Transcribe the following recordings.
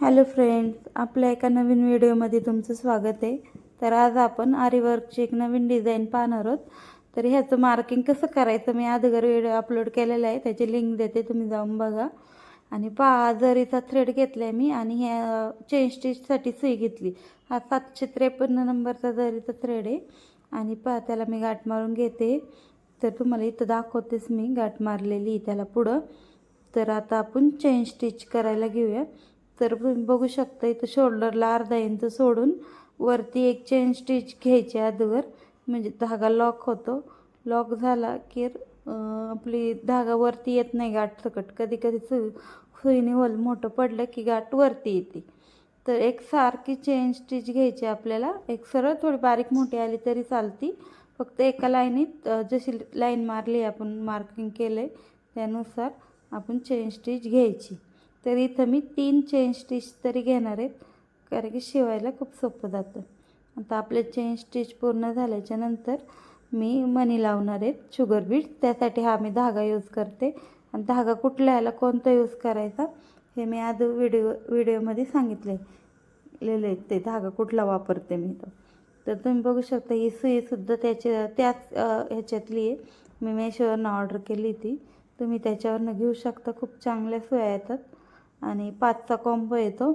Hello friends, आपल्या एका नवीन व्हिडिओमध्ये तुमचं स्वागत आहे. तर आज आपण आरी वर्कची एक नवीन डिझाईन पाहणार आहोत. तर ह्याचं मार्किंग कसं करायचं मी अगोदर व्हिडिओ अपलोड केलेला आहे, त्याची लिंक देते, तुम्ही जाऊन बघा. आणि पहा, जरीचा थ्रेड घेतला आहे मी आणि ह्या चेन स्टिचसाठी सुई घेतली. हा 753 नंबरचा जरीचा थ्रेड आहे. आणि पहा, त्याला मी गाठ मारून घेते. तर तुम्हाला इथं दाखवतेच मी गाठ मारलेली त्याला पुढं. तर आता आपण चेन स्टिच करायला घेऊया. तर तुम्ही बघू शकता इथं शोल्डरला अर्धा इंच सोडून वरती एक चेन स्टिच घ्यायची अगोदर, म्हणजे धागा लॉक होतो. लॉक झाला की आपली धागा वरती येत नाही गाठ सकट. कधी कधी सुईने होल मोठं पडलं की गाठ वरती येते. तर एक सारखी चेन स्टिच घ्यायची आपल्याला. एक सरळ थोडी बारीक मोठी आली तरी चालती, फक्त एका लाईनीत जशी लाईन मारली आपण मार्किंग केलं आहे त्यानुसार आपण चेन स्टिच घ्यायची. तर इथं मी 3 चेन स्टिच तरी घेणार आहेत, कारण की शिवायला खूप सोपं जातं. आता आपले चेन स्टिच पूर्ण झाल्याच्या नंतर मी मणी लावणार आहेत शुगर बीट. त्यासाठी हा मी धागा यूज करते. आणि धागा कुठल्या ह्याला कोणता यूज करायचा हे मी आज व्हिडिओमध्ये सांगितलेलं आहे, ते धागा कुठला वापरते मी. तर तुम्ही बघू शकता ही सुईसुद्धा त्याच ह्याच्यातली आहे. मी मेशोवरनं ऑर्डर केली ती, तुम्ही त्याच्यावरनं घेऊ शकता. खूप चांगल्या सुया येतात आणि 5चा कॉम्बो येतो.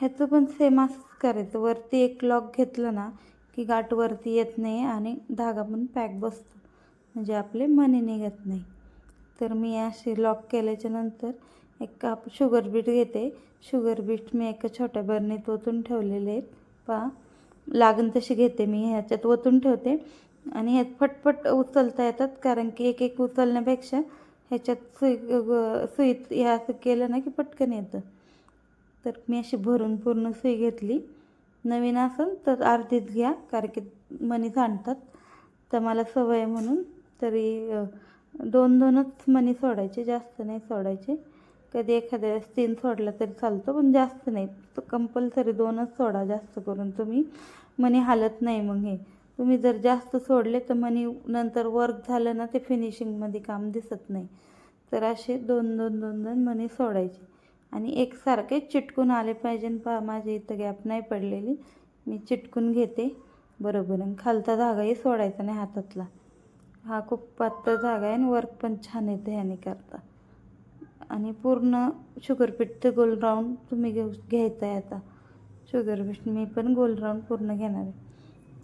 ह्याचं पण सेम असंच करायचं. वरती एक लॉक घेतलं ना की गाठ वरती येत नाही आणि धागा पण पॅक बसतो, म्हणजे आपले मणी निघत नाही. तर मी अशी लॉक केल्याच्या नंतर एक शुगर बीट घेते. शुगर बीट मी एका छोट्या बरणीत ओतून ठेवलेले आहेत. पहा, लागण तशी घेते मी, ह्याच्यात ओतून ठेवते. आणि ह्यात फटफट उचलता येतात, कारण की एक एक उचलण्यापेक्षा ह्याच्यात सुईत हे असं केलं ना की पटकन येतं. तर मी अशी भरून पूर्ण सुई घेतली. नवीन असेल तर अर्धीच घ्या, कारण की मणी सांडतात. तर मला सवय म्हणून तरी 2-2च मणी सोडायचे, जास्त नाही सोडायचे. कधी एखाद्या वेळेस 3 सोडला तरी चालतो, पण जास्त नाही. तर कंपल्सरी 2च सोडा जास्त करून. तुम्ही मणी हालत नाही मग. हे तुम्ही जर जास्त सोडले तर मणी नंतर वर्क झालं ना ते फिनिशिंगमध्ये काम दिसत नाही. तर असे 2-2 मणी सोडायचे आणि एकसारखे चिटकून आले पाहिजे. पहा, माझ्या इथं गॅप नाही पडलेली, मी चिटकून घेते बरोबर. आणि खालचा धागाही सोडायचा नाही हातातला. हा खूप पातळ धागा आहे आणि वर्क पण छान येते ह्याने करता. आणि पूर्ण शुगर बीटचं गोल राऊंड तुम्ही घ्यायचं आहे. आता शुगर बीट मी पण गोल राऊंड पूर्ण घेणार आहे.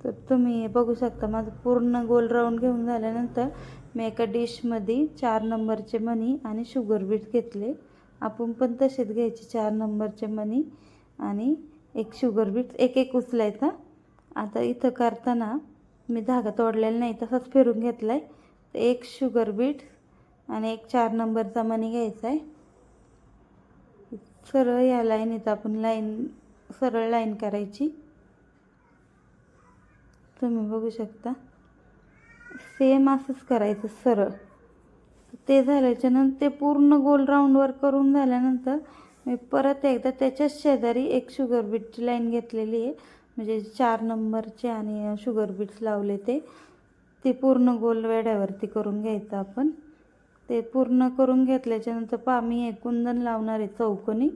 तर तुम्ही बघू शकता माझं पूर्ण गोल राऊंड घेऊन झाल्यानंतर मी एका डिशमध्ये 4 नंबरचे मणी आणि शुगर बीट घेतले. आपण पण तसेच घ्यायचे 4 नंबरचे मणी आणि एक शुगर बीट, एक एक उचलायचा. आता इथं करताना मी धागा तोडलेला नाही, तसाच फिरून घेतला आहे. तर एक शुगर बीट आणि एक 4 नंबरचा मणी घ्यायचा आहे. सरळ या लाईनीत आपण सरळ लाईन करायची. तुम्ही बघू शकता सेम असंच करायचं सरळ. ते झाल्याच्या नंतर ते पूर्ण गोल राऊंडवर करून झाल्यानंतर मी परत एकदा त्याच्याच शेजारी एक शुगर बीटची लाईन घेतलेली आहे, म्हणजे 4 नंबरचे आणि शुगर बीट्स लावले ते पूर्ण गोल वेड्यावरती करून घ्यायचं आपण. ते पूर्ण करून घेतल्याच्यानंतर पहा, मी हे कुंदन लावणार आहे चौकोनी.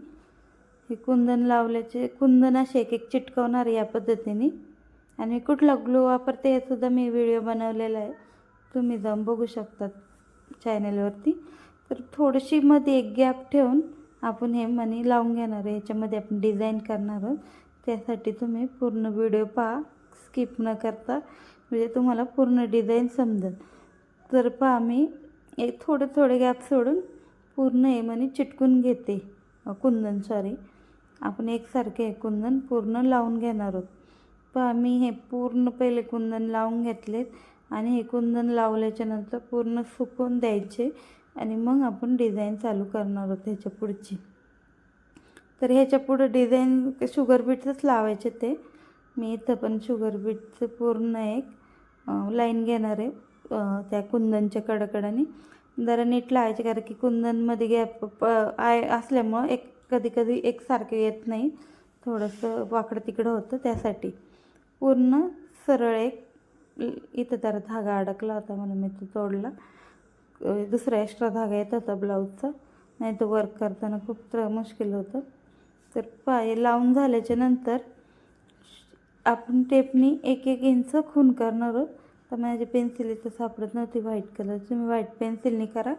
हे कुंदन लावल्याचे कुंदन असे एक एक चिटकवणार या पद्धतीने. आणि कुठला ग्लू वापरते हे सुद्धा मी व्हिडिओ बनवलेला आहे, तुम्ही जाऊन बघू शकतात चॅनलवरती. तर थोडीशी मध्ये एक गॅप ठेवून आपण हे मणी लावून घेणार आहे. याच्यामध्ये आपण डिझाईन करणार आहोत, त्यासाठी तुम्ही पूर्ण व्हिडिओ पहा, स्किप न करता, म्हणजे तुम्हाला पूर्ण डिझाईन समजेल. तर पहा, मी एक थोडे गॅप सोडून पूर्ण हे मणी चिटकून घेते. कुंदन आपण एकसारखे हे कुंदन पूर्ण लावून घेणार आहोत. पहा, मी हे पूर्ण पहिले कुंदन लावून घेतलेत आणि हे कुंदन लावल्याच्या नंतर पूर्ण सुकून द्यायचे आणि मग आपण डिझाईन चालू करणार आहोत ह्याच्या पुढची. तर ह्याच्या पुढं डिझाईन शुगर बीटचंच लावायचे. ते मी इथं पण शुगर बीटचं पूर्ण एक लाईन घेणार आहे त्या कुंदनच्या कडकडाने. जरा नीट लावायचे, कारण की कुंदनमध्ये गॅप असल्यामुळं कधी एकसारखे येत नाही, थोडंसं वाकडं तिकडं होतं. त्यासाठी पूर्ण सरळ इथं जरा धागा अडकला होता म्हणून मी तो तोडला. दुसरा एक्स्ट्रा धागा येत होता ब्लाऊजचा, नाही तर वर्क करताना खूप मुश्किल होतं. तर पाय लावून झाल्याच्या नंतर आपण टेपनी 1-1 इंच खून करणार आहोत. तर माझी पेन्सिल इथं सापडत नव्हती व्हाईट कलरची, मी व्हाईट पेन्सिलने करा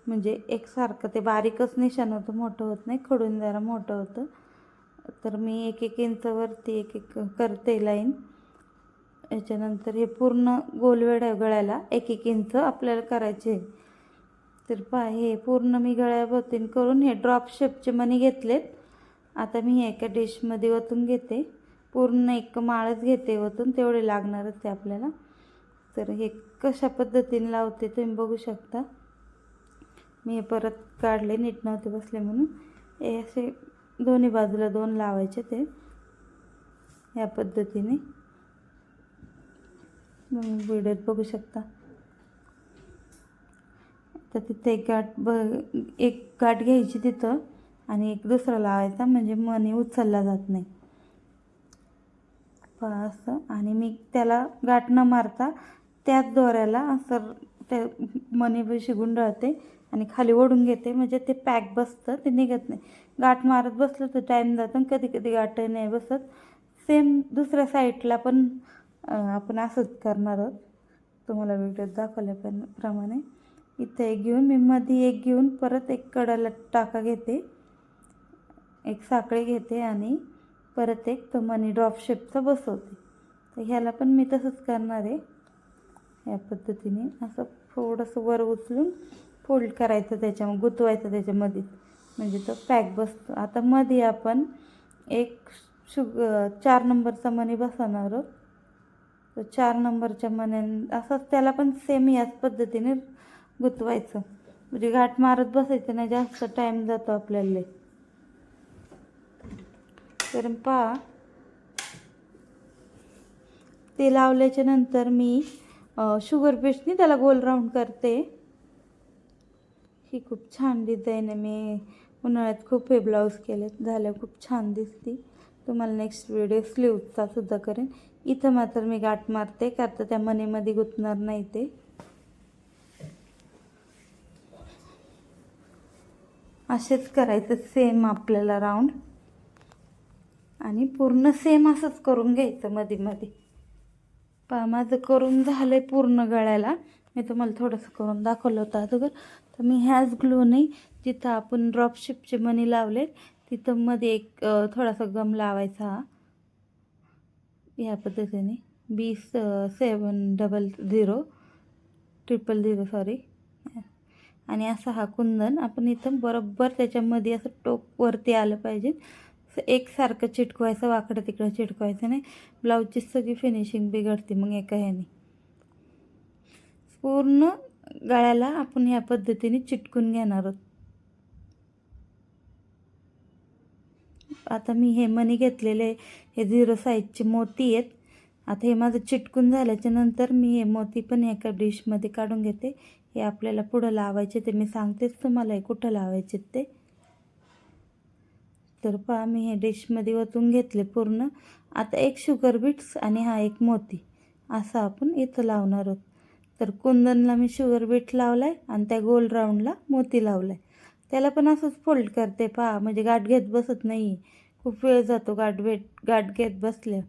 म्हणजे एकसारखं ते बारीकच निशाण होतं, मोठं होत नाही, खडून जरा मोठं होतं. तर मी 1-1 इंचावरती 1-1 करते लाईन. याच्यानंतर हे पूर्ण गोलवेड्या गळ्याला 1-1 इंच आपल्याला करायचे. तर हे पूर्ण मी गळ्याभोवतीने करून हे ड्रॉप शेपचे मणी घेतलेत. आता मी एका डिशमध्ये ओतून घेते, पूर्ण एक माळच घेते ओतून, तेवढे लागणारच आहे आपल्याला. तर हे कशा पद्धतीने लावते तुम्ही बघू शकता. मी हे परत काढले, नीट नव्हते बसले म्हणून. हे असे दोन्ही बाजूला 2 लावायचे ते या पद्धतीने. मग व्हिडिओत बघू शकता. तर तिथे एक गाठ घ्यायची तिथं आणि एक दुसरा लावायचा, म्हणजे मणी उचलला जात नाही असं. आणि मी त्याला गाठ न मारता त्याच दोऱ्याला असं त्या मणीपाशी गुंडाळते आणि खाली ओढून घेते, म्हणजे ते पॅक बसतं, ते निघत नाही. गाठ मारत बसलं तर टाईम जातं, कधी कधी गाठ नाही बसत. सेम दुसऱ्या साईडला पण आपण असंच करणार आहोत, तुम्हाला व्हिडिओत दाखवल्याप्रमाणे. इथं एक घेऊन मी मध्ये एक घेऊन परत एक कडाला टाका घेते, एक साखळी घेते आणि परत एक तो मनी ड्रॉप शेपचा बसवते. तर ह्याला पण मी तसंच करणार आहे. या पद्धतीने असं थोडंसं वर उचलून फोल्ड करायचं, त्याच्यामध्ये गुंतवायचं त्याच्यामध्ये, म्हणजे तो पॅक बसतो. आता मध्ये आपण एक 4 नंबरचा मणी बसवणार आहोत. तर 4 नंबरच्या मण्या असंच त्याला पण सेम याच पद्धतीने गुंतवायचं, म्हणजे गाठ मारत बसायचं नाही, जास्त टाईम जातो आपल्याला. तर ते लावल्याच्या नंतर मी शुगर पेस्टनी त्याला गोल राऊंड करते. ही खूप छान डिझाईन आहे, मी उन्हाळ्यात खूप हे ब्लाऊज केलेत, झाल्या खूप छान दिसती. तुम्हाला नेक्स्ट व्हिडिओ स्लीवचा सुद्धा करेन. इथं मात्र मी गाठ मारते, कारण त्या मणीमध्ये गुंतणार नाही ते. असेच करायचं सेम आपल्याला राऊंड, आणि पूर्ण सेम असंच करून घ्यायचं मध्ये. माझं करून झालं आहे पूर्ण गळ्याला. मी तुम्हाला थोडंसं करून दाखवलं होतं अगोदर. तर मी ह्याच ग्लूने जिथं आपण ड्रॉपशिपचे मणी लावले तिथं मध्ये एक थोडासा गम लावायचा या पद्धतीने. B7000 आणि असा हा कुंदन आपण इथं बरोबर त्याच्यामध्ये असं टोक वरती आलं पाहिजे, एकसारखं चिटकवायचं, वाकडं तिकडं चिटकवायचं नाही. ब्लाऊजची सगळी फिनिशिंग बिघडते मग एका ह्याने. पूर्ण गळ्याला आपण ह्या पद्धतीने चिटकून घेणार आहोत. आता मी हे मणी घेतलेले हे 0 साईजचे मोती आहेत. आता हे माझं चिटकून झाल्याच्या नंतर मी हे मोती पण एका डिशमध्ये काढून घेते. हे आपल्याला पुढं लावायचे, ते मी सांगतेच तुम्हाला हे कुठं लावायचे ते. तर मी हे डिशमध्ये ओतून घेतले पूर्ण. आता एक शुगर बीट्स आणि हा एक मोती असं आपण इथं लावणार आहोत. तर कुंदनला मी शुगर बीट लावला आहे आणि त्या गोल राऊंडला मोती लावला आहे. त्याला पण असंच फोल्ड करते म्हणजे गाठ घेत बसत नाही, खूप वेळ जातो गाठ घेत बसल्या,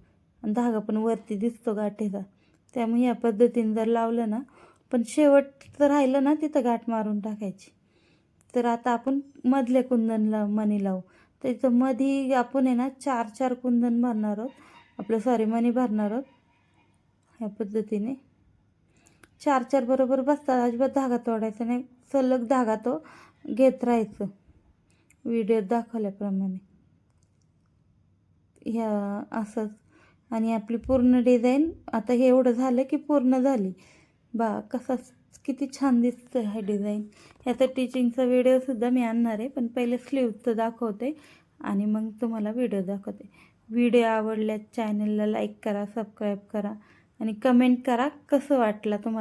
आणि धागा पण वरती दिसतो गाठीचा. त्यामुळे या पद्धतीने जर लावलं ना, पण शेवट राहिलं ना तिथं गाठ मारून टाकायची. तर आता आपण मधले कुंदनला मणी लावू. त्याचं मध्ये आपण आहे ना 4-4 कुंदन भरणार आहोत, मणी भरणार आहोत. ह्या पद्धतीने 4-4 बरोबर बसतात, अजिबात धागा तोडायचा नाही, सलग धागा तो घेत राहायचं व्हिडिओत दाखवल्याप्रमाणे. ह्या असंच. आणि आपली पूर्ण डिझाईन आता हे एवढं झालं की पूर्ण झाली. किती छान दिसतं हे डिझाईन. ह्याचा टीचिंगचा व्हिडिओसुद्धा मी आणणार आहे, पण पहिले स्लीवचं दाखवते आणि मग तुम्हाला व्हिडिओ दाखवते. व्हिडिओ आवडल्यास चॅनलला लाईक करा, सबस्क्राईब करा आणि कमेंट करा कसं वाटलं तुम्हाला.